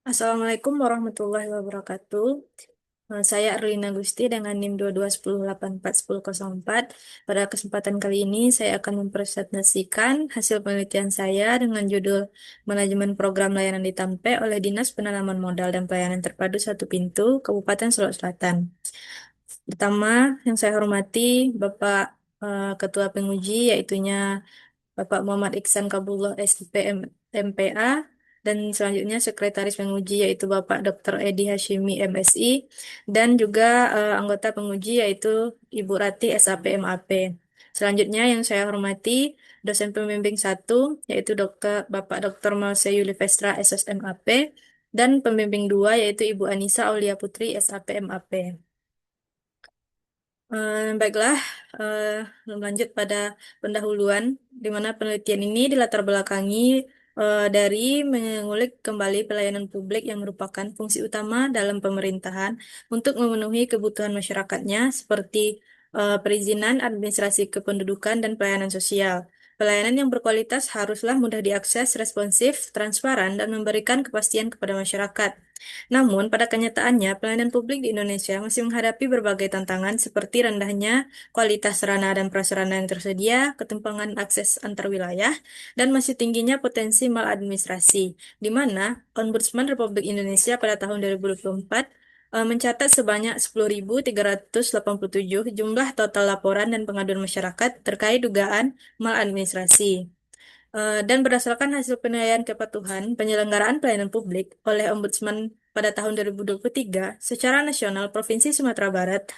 Assalamualaikum warahmatullahi wabarakatuh. Saya Erlina Gusti dengan NIM 2210841004. Pada kesempatan kali ini saya akan mempresentasikan hasil penelitian saya dengan judul Manajemen Program Layanan di Tampe oleh Dinas Penanaman Modal dan Pelayanan Terpadu Satu Pintu, Kabupaten Solok Selatan. Pertama, yang saya hormati Bapak Ketua Penguji, yaitunya Bapak Muhammad Iksan Kabullah SIP MPA, dan selanjutnya Sekretaris Penguji yaitu Bapak Dr. Edi Hashimi MSI, dan juga anggota penguji yaitu Ibu Rati SAP MAP. Selanjutnya yang saya hormati dosen pembimbing satu yaitu Bapak Dr. Malse Yulivestra SSMAP, dan pembimbing 2 yaitu Ibu Anissa Aulia Putri SAP MAP. Baiklah, eh, lanjut pada pendahuluan, di mana penelitian ini dilatar belakangi dari mengulik kembali pelayanan publik yang merupakan fungsi utama dalam pemerintahan untuk memenuhi kebutuhan masyarakatnya, seperti perizinan, administrasi kependudukan, dan pelayanan sosial. Pelayanan yang berkualitas haruslah mudah diakses, responsif, transparan, dan memberikan kepastian kepada masyarakat. Namun, pada kenyataannya, pelayanan publik di Indonesia masih menghadapi berbagai tantangan seperti rendahnya kualitas sarana dan prasarana yang tersedia, ketimpangan akses antar wilayah, dan masih tingginya potensi maladministrasi, di mana Ombudsman Republik Indonesia pada tahun 2024 mencatat sebanyak 10.387 jumlah total laporan dan pengaduan masyarakat terkait dugaan maladministrasi. Dan berdasarkan hasil penilaian kepatuhan penyelenggaraan pelayanan publik oleh Ombudsman pada tahun 2023, secara nasional Provinsi Sumatera Barat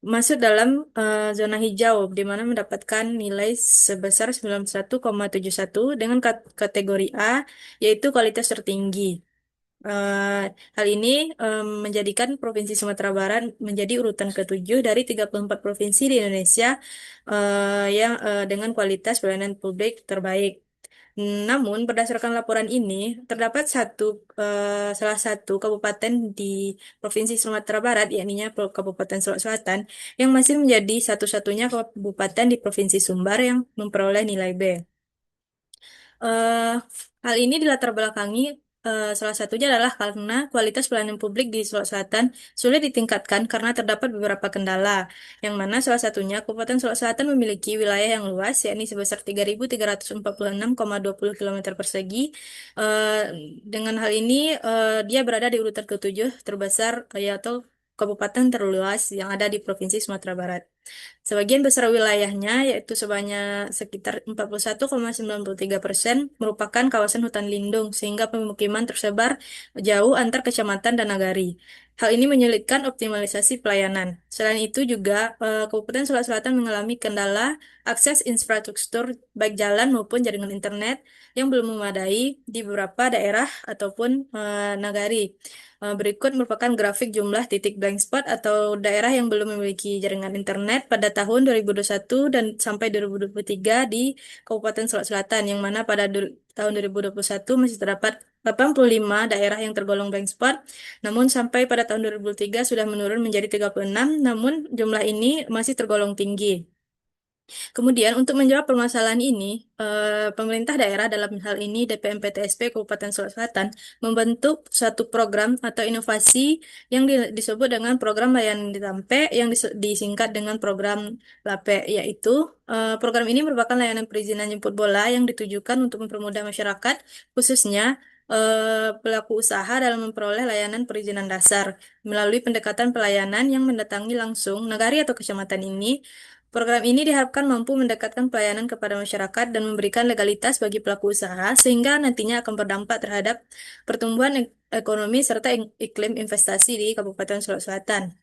masuk dalam zona hijau, di mana mendapatkan nilai sebesar 91,71 dengan kategori A, yaitu kualitas tertinggi. Eh, Hal ini menjadikan Provinsi Sumatera Barat menjadi urutan ketujuh dari 34 provinsi di Indonesia yang dengan kualitas pelayanan publik terbaik. Namun, berdasarkan laporan ini, terdapat salah satu kabupaten di Provinsi Sumatera Barat, yakni Kabupaten Solok Selatan, yang masih menjadi satu-satunya kabupaten di Provinsi Sumbar yang memperoleh nilai B. Eh, Hal ini dilatar belakangi salah satunya adalah karena kualitas pelayanan publik di Sulawesi Selatan sulit ditingkatkan karena terdapat beberapa kendala, yang mana salah satunya Kabupaten Sulawesi Selatan memiliki wilayah yang luas, yakni sebesar 3.346,20 km persegi. Eh, dengan hal ini, dia berada di urutan ketujuh terbesar, yaitu kabupaten terluas yang ada di Provinsi Sumatera Barat. Sebagian besar wilayahnya, yaitu sebanyak sekitar 41,93%, merupakan kawasan hutan lindung, sehingga pemukiman tersebar jauh antar kecamatan dan nagari. Hal ini menyulitkan optimalisasi pelayanan. Selain itu juga, Kabupaten Sulawesi Selatan mengalami kendala akses infrastruktur baik jalan maupun jaringan internet yang belum memadai di beberapa daerah ataupun nagari. Berikut merupakan grafik jumlah titik blank spot atau daerah yang belum memiliki jaringan internet pada tahun 2021 dan sampai 2023 di Kabupaten Solok Selatan, yang mana pada tahun 2021 masih terdapat 85 daerah yang tergolong blank spot, namun sampai pada tahun 2023 sudah menurun menjadi 36, namun jumlah ini masih tergolong tinggi. Kemudian, untuk menjawab permasalahan ini, pemerintah daerah dalam hal ini DPMPTSP Kabupaten Sulawesi Selatan membentuk suatu program atau inovasi yang disebut dengan program layanan di Tampe yang disingkat dengan program LAPE, yaitu program ini merupakan layanan perizinan jemput bola yang ditujukan untuk mempermudah masyarakat, khususnya pelaku usaha dalam memperoleh layanan perizinan dasar melalui pendekatan pelayanan yang mendatangi langsung nagari atau kecamatan ini. Program ini diharapkan mampu mendekatkan pelayanan kepada masyarakat dan memberikan legalitas bagi pelaku usaha, sehingga nantinya akan berdampak terhadap pertumbuhan ekonomi serta iklim investasi di Kabupaten Sulawesi Selatan.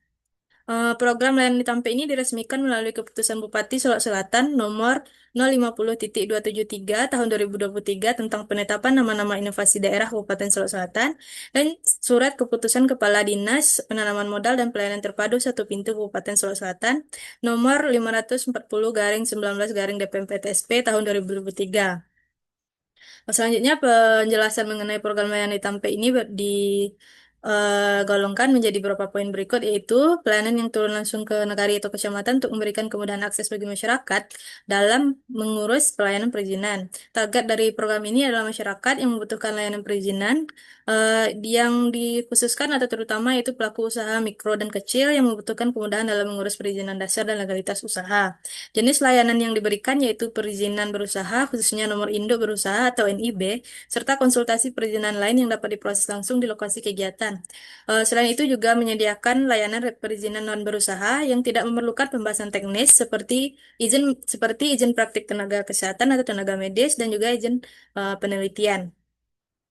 Program layanan di Tampe ini diresmikan melalui Keputusan Bupati Solok Selatan nomor 050.273 tahun 2023 tentang penetapan nama-nama inovasi daerah Kabupaten Solok Selatan dan Surat Keputusan Kepala Dinas Penanaman Modal dan Pelayanan Terpadu Satu Pintu Kabupaten Solok Selatan nomor 540/19/DPMPTSP tahun 2023. Selanjutnya, penjelasan mengenai program layanan di Tampe ini golongkan menjadi beberapa poin berikut, yaitu pelayanan yang turun langsung ke negari atau kecamatan untuk memberikan kemudahan akses bagi masyarakat dalam mengurus pelayanan perizinan. Target dari program ini adalah masyarakat yang membutuhkan layanan perizinan yang dikhususkan atau terutama yaitu pelaku usaha mikro dan kecil yang membutuhkan kemudahan dalam mengurus perizinan dasar dan legalitas usaha. Jenis layanan yang diberikan yaitu perizinan berusaha, khususnya nomor induk berusaha atau NIB, serta konsultasi perizinan lain yang dapat diproses langsung di lokasi kegiatan. Selain itu juga menyediakan layanan perizinan non berusaha yang tidak memerlukan pembahasan teknis seperti izin praktik tenaga kesehatan atau tenaga medis dan juga izin penelitian.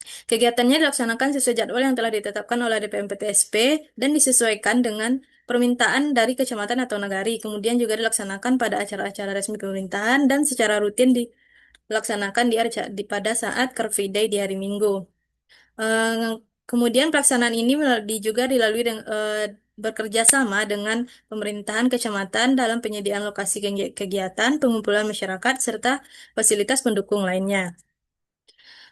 Kegiatannya dilaksanakan sesuai jadwal yang telah ditetapkan oleh DPMPTSP dan disesuaikan dengan permintaan dari kecamatan atau nagari. Kemudian juga dilaksanakan pada acara-acara resmi pemerintahan dan secara rutin dilaksanakan pada saat Car Free Day di hari Minggu. Kemudian pelaksanaan ini juga dilalui bekerja sama dengan pemerintahan kecamatan dalam penyediaan lokasi kegiatan, pengumpulan masyarakat, serta fasilitas pendukung lainnya.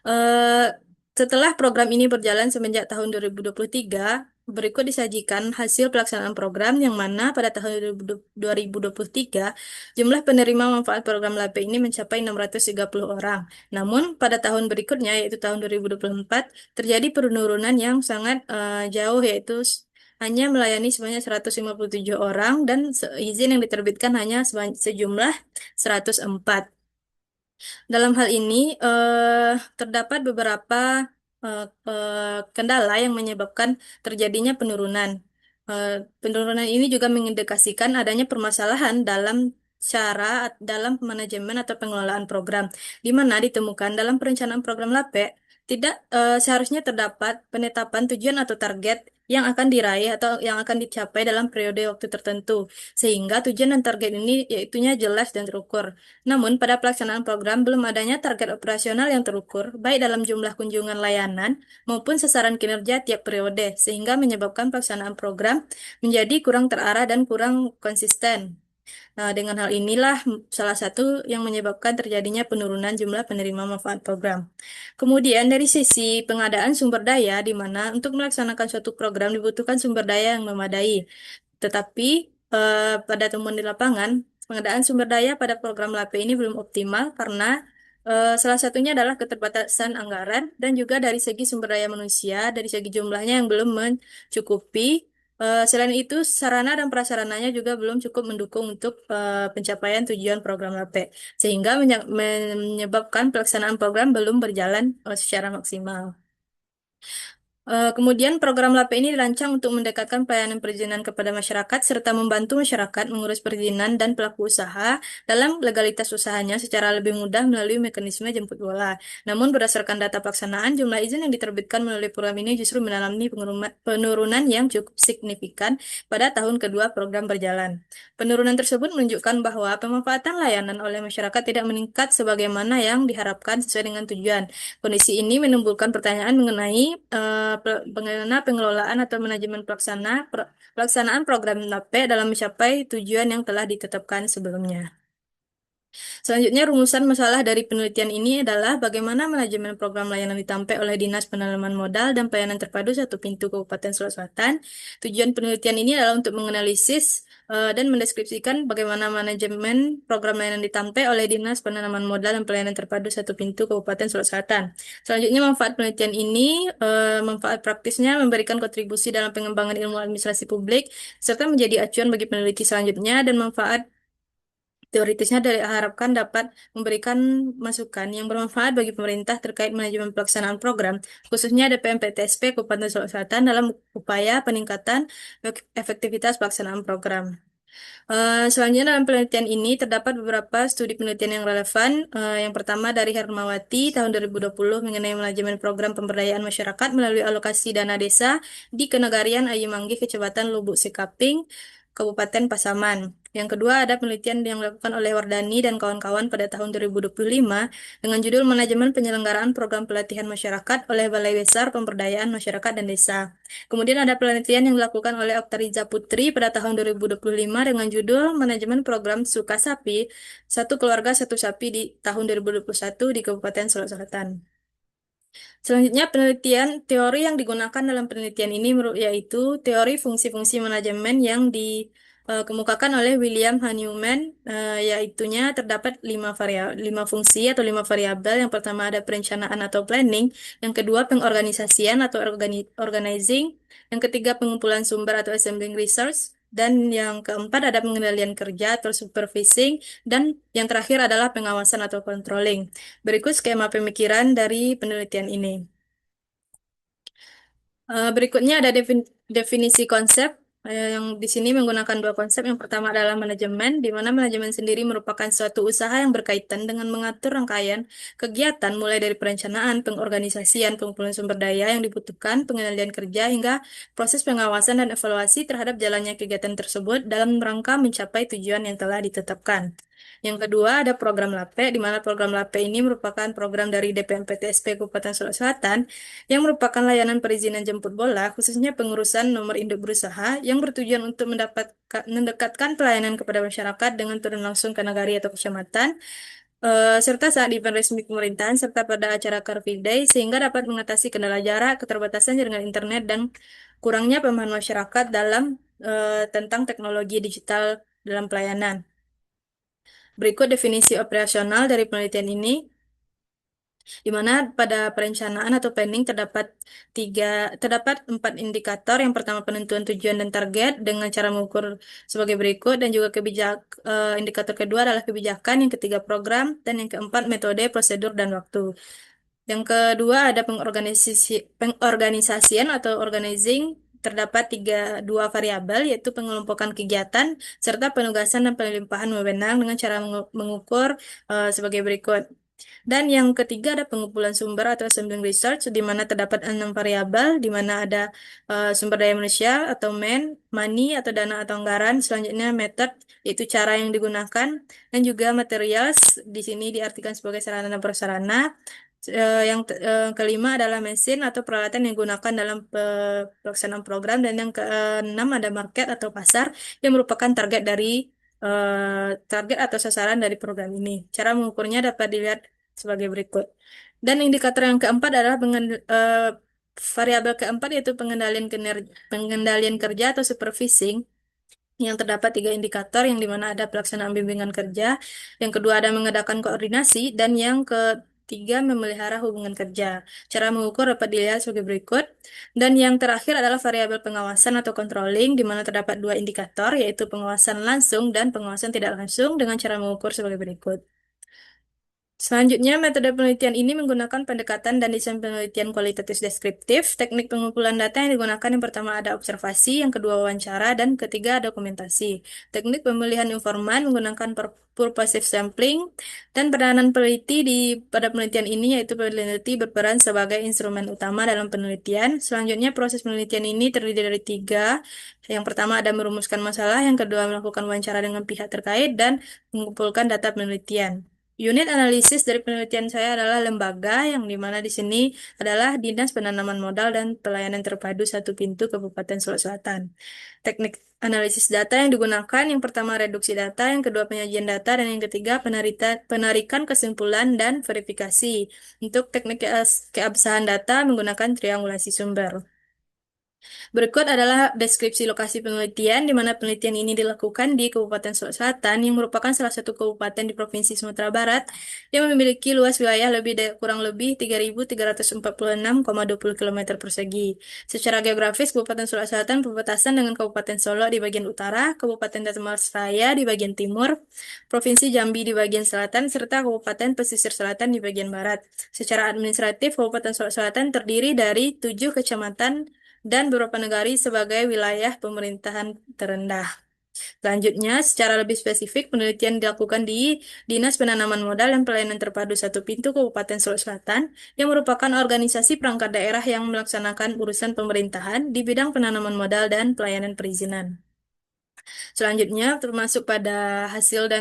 Eh, Setelah program ini berjalan semenjak tahun 2023, berikut disajikan hasil pelaksanaan program yang mana pada tahun 2023 jumlah penerima manfaat program LAP ini mencapai 630 orang. Namun pada tahun berikutnya yaitu tahun 2024 terjadi penurunan yang sangat jauh, yaitu hanya melayani sebanyak 157 orang dan izin yang diterbitkan hanya sejumlah 104. Dalam hal ini, terdapat beberapa kendala yang menyebabkan terjadinya penurunan. Penurunan ini juga mengindikasikan adanya permasalahan dalam manajemen atau pengelolaan program, di mana ditemukan dalam perencanaan program LAPE tidak seharusnya terdapat penetapan tujuan atau target yang akan diraih atau yang akan dicapai dalam periode waktu tertentu, sehingga tujuan dan target ini yaitunya jelas dan terukur. Namun, pada pelaksanaan program belum adanya target operasional yang terukur, baik dalam jumlah kunjungan layanan maupun sasaran kinerja tiap periode, sehingga menyebabkan pelaksanaan program menjadi kurang terarah dan kurang konsisten. Nah, dengan hal inilah salah satu yang menyebabkan terjadinya penurunan jumlah penerima manfaat program. Kemudian, dari sisi pengadaan sumber daya, di mana untuk melaksanakan suatu program dibutuhkan sumber daya yang memadai. Tetapi pada temuan di lapangan, pengadaan sumber daya pada program LAP ini belum optimal karena salah satunya adalah keterbatasan anggaran dan juga dari segi sumber daya manusia, dari segi jumlahnya yang belum mencukupi. Selain itu, sarana dan prasarananya juga belum cukup mendukung untuk pencapaian tujuan program LAP, sehingga menyebabkan pelaksanaan program belum berjalan secara maksimal. Kemudian program LAP ini dirancang untuk mendekatkan pelayanan perizinan kepada masyarakat serta membantu masyarakat mengurus perizinan dan pelaku usaha dalam legalitas usahanya secara lebih mudah melalui mekanisme jemput bola. Namun berdasarkan data pelaksanaan, jumlah izin yang diterbitkan melalui program ini justru mengalami penurunan yang cukup signifikan pada tahun kedua program berjalan. Penurunan tersebut menunjukkan bahwa pemanfaatan layanan oleh masyarakat tidak meningkat sebagaimana yang diharapkan sesuai dengan tujuan. Kondisi ini menimbulkan pertanyaan mengenai bagaimana pengelolaan atau manajemen pelaksanaan program LAPE dalam mencapai tujuan yang telah ditetapkan sebelumnya. Selanjutnya, rumusan masalah dari penelitian ini adalah bagaimana manajemen program layanan ditampai oleh Dinas Penanaman Modal dan Pelayanan Terpadu Satu Pintu Kabupaten Sulawesi Selatan. Tujuan penelitian ini adalah untuk menganalisis dan mendeskripsikan bagaimana manajemen program layanan ditampai oleh Dinas Penanaman Modal dan Pelayanan Terpadu Satu Pintu Kabupaten Sulawesi Selatan. Selanjutnya, manfaat penelitian ini, manfaat praktisnya memberikan kontribusi dalam pengembangan ilmu administrasi publik, serta menjadi acuan bagi peneliti selanjutnya, dan manfaat teoritisnya diharapkan dapat memberikan masukan yang bermanfaat bagi pemerintah terkait manajemen pelaksanaan program, khususnya DPMPTSP Kabupaten Sulawesi Selatan dalam upaya peningkatan efektivitas pelaksanaan program. Selanjutnya dalam penelitian ini terdapat beberapa studi penelitian yang relevan. Yang pertama dari Hermawati tahun 2020 mengenai manajemen program pemberdayaan masyarakat melalui alokasi dana desa di Kenagarian Ayumanggih, Kecamatan Lubuk Sekaping, Kabupaten Pasaman. Yang kedua ada penelitian yang dilakukan oleh Wardani dan kawan-kawan pada tahun 2025 dengan judul Manajemen Penyelenggaraan Program Pelatihan Masyarakat oleh Balai Besar Pemberdayaan Masyarakat dan Desa. Kemudian ada penelitian yang dilakukan oleh Oktariza Putri pada tahun 2025 dengan judul Manajemen Program Suka Sapi, Satu Keluarga Satu Sapi di tahun 2021 di Kabupaten Sulawesi Selatan. Selanjutnya, penelitian teori yang digunakan dalam penelitian ini yaitu teori fungsi-fungsi manajemen yang dikemukakan oleh William H. Newman, yaitunya terdapat lima fungsi atau lima variabel. Yang pertama ada perencanaan atau planning, yang kedua pengorganisasian atau organizing, yang ketiga pengumpulan sumber atau assembling resource, dan yang keempat ada pengendalian kerja atau supervising, dan yang terakhir adalah pengawasan atau controlling. Berikut skema pemikiran dari penelitian ini. Berikutnya ada definisi konsep yang di sini menggunakan dua konsep. Yang pertama adalah manajemen, di mana manajemen sendiri merupakan suatu usaha yang berkaitan dengan mengatur rangkaian kegiatan mulai dari perencanaan, pengorganisasian, pengumpulan sumber daya yang dibutuhkan, pengendalian kerja, hingga proses pengawasan dan evaluasi terhadap jalannya kegiatan tersebut dalam rangka mencapai tujuan yang telah ditetapkan. Yang kedua ada program LAPE, di mana program LAPE ini merupakan program dari DPMPTSP Kabupaten Sulawesi Selatan yang merupakan layanan perizinan jemput bola, khususnya pengurusan nomor induk berusaha, yang bertujuan untuk mendekatkan pelayanan kepada masyarakat dengan turun langsung ke nagari atau kecamatan, serta saat event resmi pemerintahan, serta pada acara Car Free Day, sehingga dapat mengatasi kendala jarak, keterbatasan jaringan internet, dan kurangnya pemahaman masyarakat tentang teknologi digital dalam pelayanan. Berikut definisi operasional dari penelitian ini, di mana pada perencanaan atau planning terdapat empat indikator. Yang pertama penentuan tujuan dan target dengan cara mengukur sebagai berikut, dan juga indikator kedua adalah kebijakan, yang ketiga program, dan yang keempat metode, prosedur, dan waktu. Yang kedua ada pengorganisasian atau organizing. Terdapat dua variabel, yaitu pengelompokan kegiatan serta penugasan dan pelimpahan wewenang dengan cara mengukur sebagai berikut. Dan yang ketiga ada pengumpulan sumber atau assembling research, di mana terdapat 6 variabel, di mana ada sumber daya manusia atau money atau dana atau anggaran. Selanjutnya method, yaitu cara yang digunakan, dan juga materials, di sini diartikan sebagai sarana dan prasarana. Kelima adalah mesin atau peralatan yang digunakan dalam pelaksanaan program, dan yang keenam ada market atau pasar yang merupakan target atau sasaran dari program ini. Cara mengukurnya dapat dilihat sebagai berikut. Dan indikator yang keempat adalah variabel keempat, yaitu pengendalian kerja atau supervising, yang terdapat 3 indikator, yang dimana ada pelaksanaan bimbingan kerja, yang kedua ada mengadakan koordinasi, dan yang ketiga memelihara hubungan kerja. Cara mengukur dapat dilihat sebagai berikut. Dan yang terakhir adalah variabel pengawasan atau controlling, di mana terdapat 2 indikator, yaitu pengawasan langsung dan pengawasan tidak langsung, dengan cara mengukur sebagai berikut. Selanjutnya, metode penelitian ini menggunakan pendekatan dan desain penelitian kualitatif deskriptif. Teknik pengumpulan data yang digunakan yang pertama ada observasi, yang kedua wawancara, dan ketiga dokumentasi. Teknik pemilihan informan menggunakan purposive sampling, dan peranan pada penelitian ini yaitu peneliti berperan sebagai instrumen utama dalam penelitian. Selanjutnya, proses penelitian ini terdiri dari 3. Yang pertama ada merumuskan masalah, yang kedua melakukan wawancara dengan pihak terkait, dan mengumpulkan data penelitian. Unit analisis dari penelitian saya adalah lembaga, yang dimana di sini adalah Dinas Penanaman Modal dan Pelayanan Terpadu Satu Pintu Kabupaten Sulawesi Selatan. Teknik analisis data yang digunakan, yang pertama reduksi data, yang kedua penyajian data, dan yang ketiga penarikan kesimpulan dan verifikasi. Untuk teknik keabsahan data menggunakan triangulasi sumber. Berikut adalah deskripsi lokasi penelitian, di mana penelitian ini dilakukan di Kabupaten Sulawesi Selatan, yang merupakan salah satu kabupaten di Provinsi Sumatera Barat, yang memiliki luas wilayah kurang lebih 3.346,20 km persegi. Secara geografis, Kabupaten Sulawesi Selatan berbatasan dengan Kabupaten Solo di bagian utara, Kabupaten Tasikmalaya di bagian timur, Provinsi Jambi di bagian selatan, serta Kabupaten Pesisir Selatan di bagian barat. Secara administratif, Kabupaten Sulawesi Selatan terdiri dari 7 kecamatan dan beberapa negari sebagai wilayah pemerintahan terendah. Selanjutnya, secara lebih spesifik, penelitian dilakukan di Dinas Penanaman Modal dan Pelayanan Terpadu Satu Pintu Kabupaten Sulawesi Selatan, yang merupakan organisasi perangkat daerah yang melaksanakan urusan pemerintahan di bidang penanaman modal dan pelayanan perizinan. Selanjutnya, termasuk pada hasil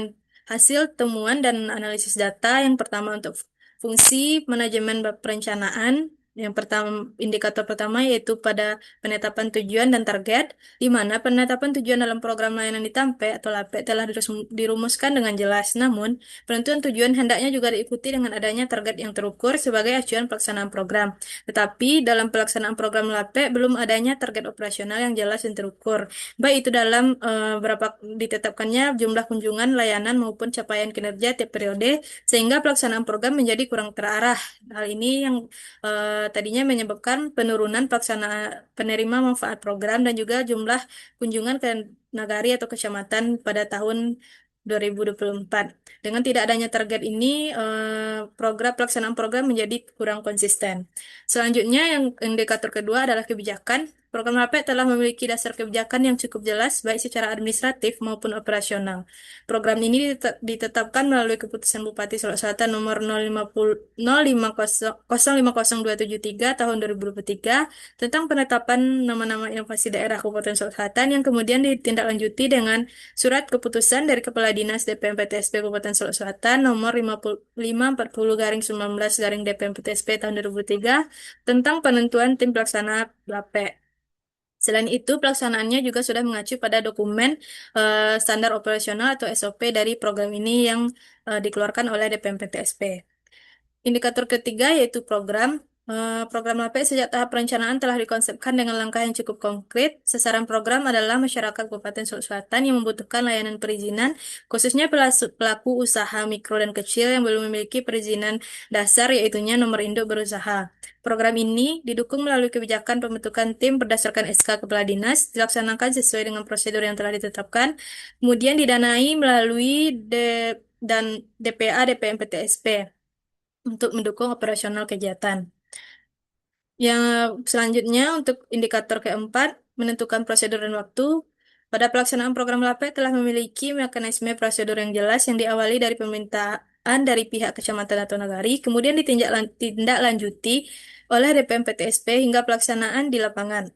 temuan dan analisis data. Yang pertama untuk fungsi manajemen perencanaan, Yang pertama, indikator pertama yaitu pada penetapan tujuan dan target, di mana penetapan tujuan dalam program layanan di TAMPE atau LAPE telah dirumuskan dengan jelas. Namun, penentuan tujuan hendaknya juga diikuti dengan adanya target yang terukur sebagai acuan pelaksanaan program. Tetapi dalam pelaksanaan program LAPE belum adanya target operasional yang jelas dan terukur, baik itu dalam berapa ditetapkannya jumlah kunjungan layanan maupun capaian kinerja tiap periode, sehingga pelaksanaan program menjadi kurang terarah. Hal ini yang tadinya menyebabkan penurunan pelaksanaan penerima manfaat program dan juga jumlah kunjungan ke nagari atau kecamatan pada tahun 2024. Dengan tidak adanya target ini, program pelaksanaan program menjadi kurang konsisten. Selanjutnya, yang indikator kedua adalah kebijakan. Program HP telah memiliki dasar kebijakan yang cukup jelas, baik secara administratif maupun operasional. Program ini ditetapkan melalui keputusan Bupati Sulawesi Selatan nomor 050 050 273 tahun 2023 tentang penetapan nama-nama inovasi daerah Kabupaten Sulawesi Selatan yang kemudian ditindaklanjuti dengan Surat Keputusan dari Kepala Dinas DPMPTSP Kabupaten Sulawesi Selatan nomor 5540-19-DPMPTSP tahun 2003 tentang penentuan tim pelaksana LAPE. Selain itu, pelaksanaannya juga sudah mengacu pada dokumen standar operasional atau SOP dari program ini yang dikeluarkan oleh DPMPTSP. Indikator ketiga yaitu program. Program LAPE sejak tahap perencanaan telah dikonsepkan dengan langkah yang cukup konkret. Sasaran program adalah masyarakat Kabupaten Sulawesi Selatan yang membutuhkan layanan perizinan, khususnya pelaku usaha mikro dan kecil yang belum memiliki perizinan dasar, yaitunya nomor induk berusaha. Program ini didukung melalui kebijakan pembentukan tim berdasarkan SK Kepala Dinas, dilaksanakan sesuai dengan prosedur yang telah ditetapkan, kemudian didanai melalui dan DPA DPMPTSP untuk mendukung operasional kegiatan. Yang selanjutnya untuk indikator keempat, menentukan prosedur dan waktu. Pada pelaksanaan program LAPE telah memiliki mekanisme prosedur yang jelas yang diawali dari permintaan dari pihak kecamatan atau nagari, kemudian ditindaklanjuti oleh DPMPTSP hingga pelaksanaan di lapangan.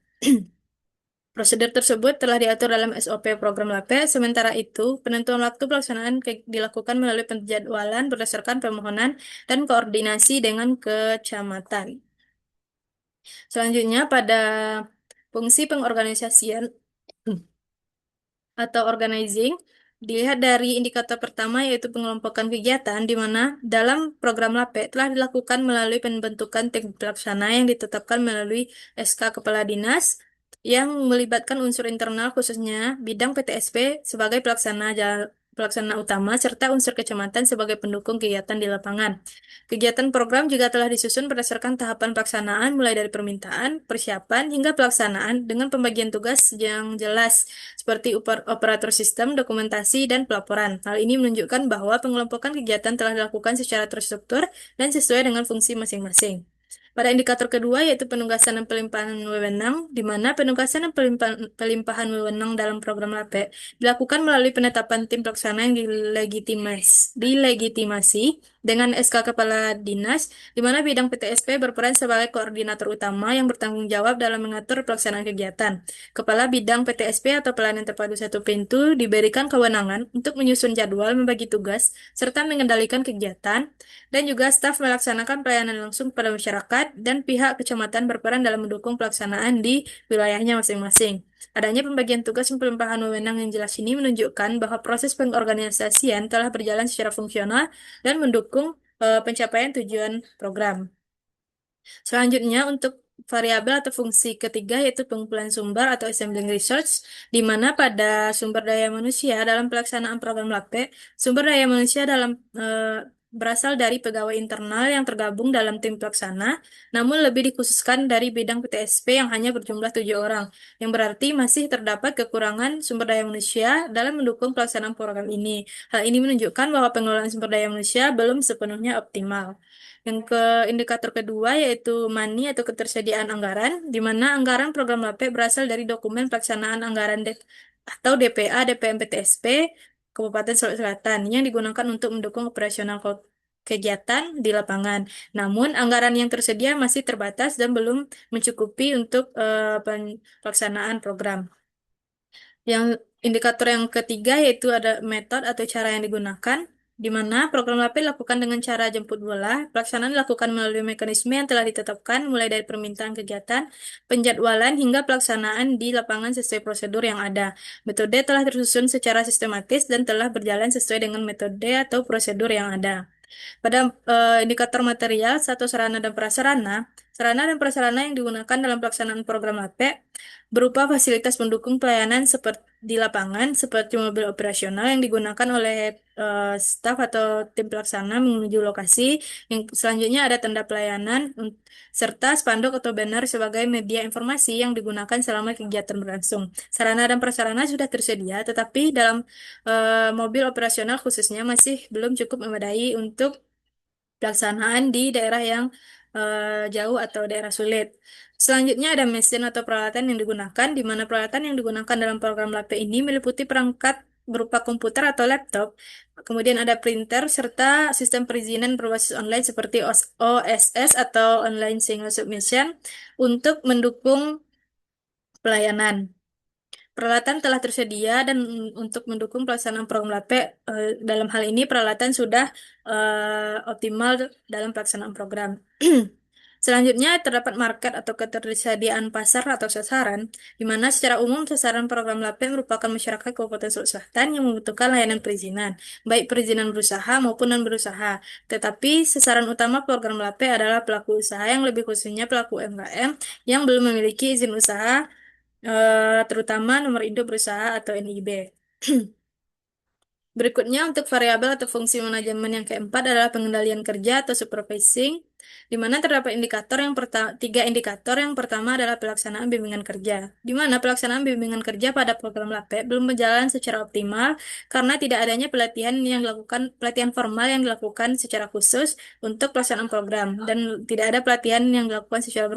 Prosedur tersebut telah diatur dalam SOP program LAPE, sementara itu penentuan waktu pelaksanaan dilakukan melalui penjadwalan berdasarkan permohonan dan koordinasi dengan kecamatan. Selanjutnya pada fungsi pengorganisasian atau organizing, dilihat dari indikator pertama yaitu pengelompokan kegiatan, di mana dalam program LAPE telah dilakukan melalui pembentukan tim pelaksana yang ditetapkan melalui SK Kepala Dinas yang melibatkan unsur internal khususnya bidang PTSP sebagai pelaksana utama serta unsur kecamatan sebagai pendukung kegiatan di lapangan. Kegiatan program juga telah disusun berdasarkan tahapan pelaksanaan mulai dari permintaan, persiapan, hingga pelaksanaan dengan pembagian tugas yang jelas seperti operator sistem, dokumentasi, dan pelaporan. Hal ini menunjukkan bahwa pengelompokan kegiatan telah dilakukan secara terstruktur dan sesuai dengan fungsi masing-masing. Pada indikator kedua yaitu penugasan dan pelimpahan wewenang, di mana penugasan dan pelimpahan wewenang dalam program LAPE dilakukan melalui penetapan tim pelaksana yang dilegitimasi dengan SK Kepala Dinas, di mana bidang PTSP berperan sebagai koordinator utama yang bertanggung jawab dalam mengatur pelaksanaan kegiatan. Kepala Bidang PTSP atau Pelayanan Terpadu Satu Pintu diberikan kewenangan untuk menyusun jadwal, membagi tugas, serta mengendalikan kegiatan, dan juga staf melaksanakan pelayanan langsung kepada masyarakat dan pihak kecamatan berperan dalam mendukung pelaksanaan di wilayahnya masing-masing. Adanya pembagian tugas dan pelimpahan wewenang yang jelas ini menunjukkan bahwa proses pengorganisasian telah berjalan secara fungsional dan mendukung pencapaian tujuan program. Selanjutnya untuk variabel atau fungsi ketiga yaitu pengumpulan sumber atau assembling research, di mana pada sumber daya manusia dalam pelaksanaan program LAPE, sumber daya manusia berasal dari pegawai internal yang tergabung dalam tim pelaksana, namun lebih dikhususkan dari bidang PTSP yang hanya berjumlah 7 orang, yang berarti masih terdapat kekurangan sumber daya manusia dalam mendukung pelaksanaan program ini. Hal ini menunjukkan bahwa pengelolaan sumber daya manusia belum sepenuhnya optimal. Yang ke indikator kedua yaitu money atau ketersediaan anggaran, di mana anggaran program LAPE berasal dari dokumen pelaksanaan anggaran atau DPA DPMPTSP Kabupaten Sulawesi Selatan yang digunakan untuk mendukung operasional kegiatan di lapangan. Namun anggaran yang tersedia masih terbatas dan belum mencukupi untuk pelaksanaan program. Yang indikator yang ketiga yaitu ada metode atau cara yang digunakan. di mana program LAP dilakukan dengan cara jemput bola. Pelaksanaan dilakukan melalui mekanisme yang telah ditetapkan, mulai dari permintaan kegiatan, penjadwalan, hingga pelaksanaan di lapangan sesuai prosedur yang ada. Metode telah tersusun secara sistematis dan telah berjalan sesuai dengan metode atau prosedur yang ada. Pada indikator material, satu sarana dan prasarana, sarana dan prasarana yang digunakan dalam pelaksanaan program LAP berupa fasilitas pendukung pelayanan seperti di lapangan, seperti mobil operasional yang digunakan oleh staf atau tim pelaksana menuju lokasi. Yang selanjutnya ada tanda pelayanan serta spanduk atau banner sebagai media informasi yang digunakan selama kegiatan berlangsung. Sarana dan prasarana sudah tersedia, tetapi dalam mobil operasional khususnya masih belum cukup memadai untuk pelaksanaan di daerah yang jauh atau daerah sulit. Selanjutnya ada mesin atau peralatan yang digunakan, di mana peralatan yang digunakan dalam program LAP ini meliputi perangkat berupa komputer atau laptop, kemudian ada printer, serta sistem perizinan berbasis online seperti OSS atau Online Single Submission untuk mendukung pelayanan. Peralatan telah tersedia dan untuk mendukung pelaksanaan program LAPE, dalam hal ini peralatan sudah optimal dalam pelaksanaan program. Selanjutnya terdapat market atau ketersediaan pasar atau sasaran, di mana secara umum sasaran program LAPE merupakan masyarakat Kabupaten Sulawesi Selatan yang membutuhkan layanan perizinan, baik perizinan berusaha maupun non berusaha. Tetapi sasaran utama program LAPE adalah pelaku usaha, yang lebih khususnya pelaku UMKM yang belum memiliki izin usaha, terutama nomor induk berusaha atau NIB. Berikutnya, untuk variabel atau fungsi manajemen yang keempat adalah pengendalian kerja atau supervising, di mana terdapat tiga indikator. Yang pertama adalah pelaksanaan bimbingan kerja, di mana pelaksanaan bimbingan kerja pada program LAPE belum berjalan secara optimal karena tidak adanya pelatihan formal yang dilakukan secara khusus untuk pelaksanaan program, dan tidak ada pelatihan yang dilakukan secara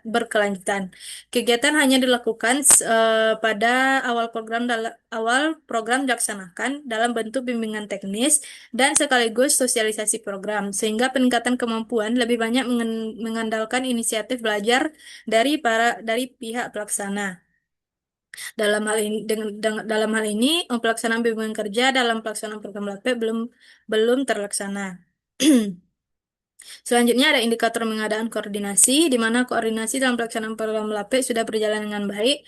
berkelanjutan. Kegiatan hanya dilakukan pada awal program dilaksanakan dalam bentuk bimbingan teknis dan sekaligus sosialisasi program, sehingga peningkatan kemampuan lebih banyak mengandalkan inisiatif belajar dari pihak pelaksana. Dalam hal ini pelaksanaan bimbingan kerja dalam pelaksanaan program LAPE belum terlaksana. Selanjutnya ada indikator pengadaan koordinasi, di mana koordinasi dalam pelaksanaan program LAPE sudah berjalan dengan baik,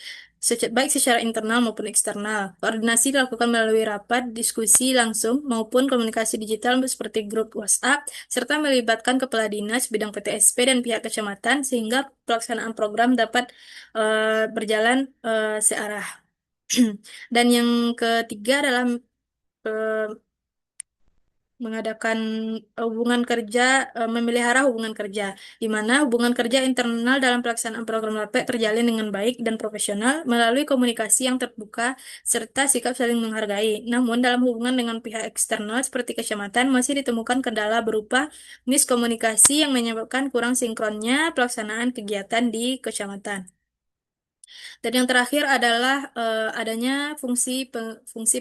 baik secara internal maupun eksternal. Koordinasi dilakukan melalui rapat, diskusi langsung, maupun komunikasi digital seperti grup WhatsApp, serta melibatkan kepala dinas, bidang PTSP, dan pihak kecamatan, sehingga pelaksanaan program dapat berjalan searah. Dan yang ketiga adalah eh, mengadakan memelihara hubungan kerja, di mana hubungan kerja internal dalam pelaksanaan program LAPE terjalin dengan baik dan profesional melalui komunikasi yang terbuka serta sikap saling menghargai. Namun, dalam hubungan dengan pihak eksternal seperti kecamatan masih ditemukan kendala berupa miskomunikasi yang menyebabkan kurang sinkronnya pelaksanaan kegiatan di kecamatan. Dan yang terakhir adalah adanya fungsi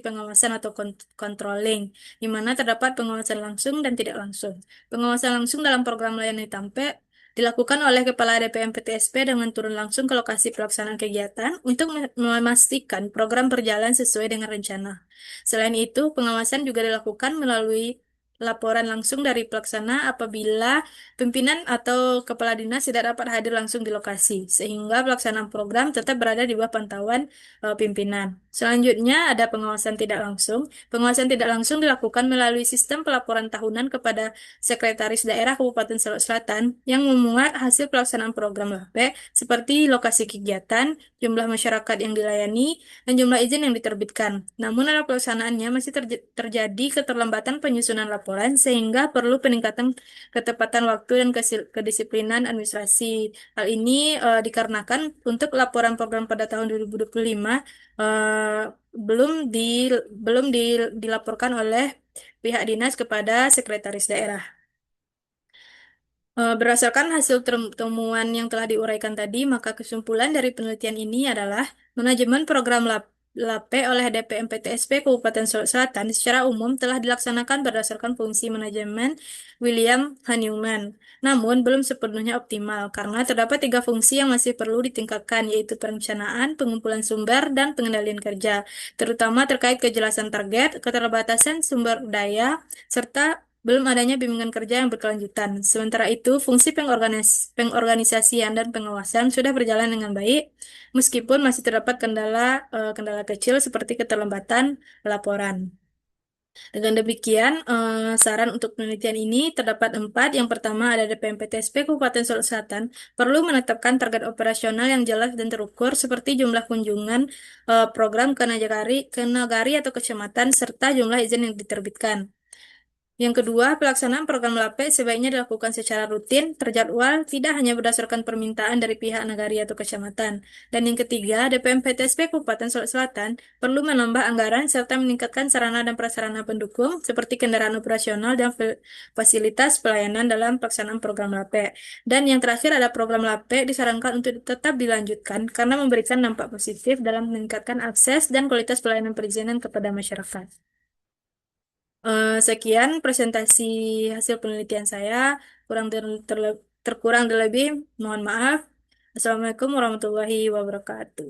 pengawasan atau controlling, di mana terdapat pengawasan langsung dan tidak langsung. Pengawasan langsung dalam program layanan Tampe dilakukan oleh Kepala DPM PTSP dengan turun langsung ke lokasi pelaksanaan kegiatan untuk memastikan program berjalan sesuai dengan rencana. Selain itu, pengawasan juga dilakukan melalui laporan langsung dari pelaksana apabila pimpinan atau kepala dinas tidak dapat hadir langsung di lokasi, sehingga pelaksanaan program tetap berada di bawah pantauan pimpinan. Selanjutnya ada pengawasan tidak langsung. Pengawasan tidak langsung dilakukan melalui sistem pelaporan tahunan kepada Sekretaris Daerah Kabupaten Sulawesi Selatan yang memuat hasil pelaksanaan program LAPE seperti lokasi kegiatan, jumlah masyarakat yang dilayani, dan jumlah izin yang diterbitkan. Namun dalam pelaksanaannya masih terjadi keterlambatan penyusunan laporan, sehingga perlu peningkatan ketepatan waktu dan kedisiplinan administrasi. Hal ini dikarenakan untuk laporan program pada tahun 2025 eh, belum di belum dilaporkan oleh pihak dinas kepada sekretaris daerah. Berdasarkan hasil temuan yang telah diuraikan tadi, maka kesimpulan dari penelitian ini adalah manajemen program LAP LAP oleh DPMPTSP Kabupaten Solok Selatan secara umum telah dilaksanakan berdasarkan fungsi manajemen William H. Newman. Namun, belum sepenuhnya optimal karena terdapat tiga fungsi yang masih perlu ditingkatkan, yaitu perencanaan, pengumpulan sumber, dan pengendalian kerja, terutama terkait kejelasan target, keterbatasan sumber daya, serta belum adanya bimbingan kerja yang berkelanjutan. Sementara itu, fungsi pengorganisasian dan pengawasan sudah berjalan dengan baik, meskipun masih terdapat kendala kecil seperti keterlambatan laporan. Dengan demikian, saran untuk penelitian ini terdapat empat. Yang pertama ada DPMPTSP Kabupaten Solok Selatan perlu menetapkan target operasional yang jelas dan terukur seperti jumlah kunjungan program ke nagari atau kecamatan serta jumlah izin yang diterbitkan. Yang kedua, pelaksanaan program LAPE sebaiknya dilakukan secara rutin, terjadwal, tidak hanya berdasarkan permintaan dari pihak nagari atau kecamatan. Dan yang ketiga, DPMPTSP Kabupaten Solok Selatan perlu menambah anggaran serta meningkatkan sarana dan prasarana pendukung seperti kendaraan operasional dan fasilitas pelayanan dalam pelaksanaan program LAPE. Dan yang terakhir ada program LAPE disarankan untuk tetap dilanjutkan karena memberikan dampak positif dalam meningkatkan akses dan kualitas pelayanan perizinan kepada masyarakat. Sekian presentasi hasil penelitian saya. Terkurang dan lebih, mohon maaf. Assalamualaikum warahmatullahi wabarakatuh.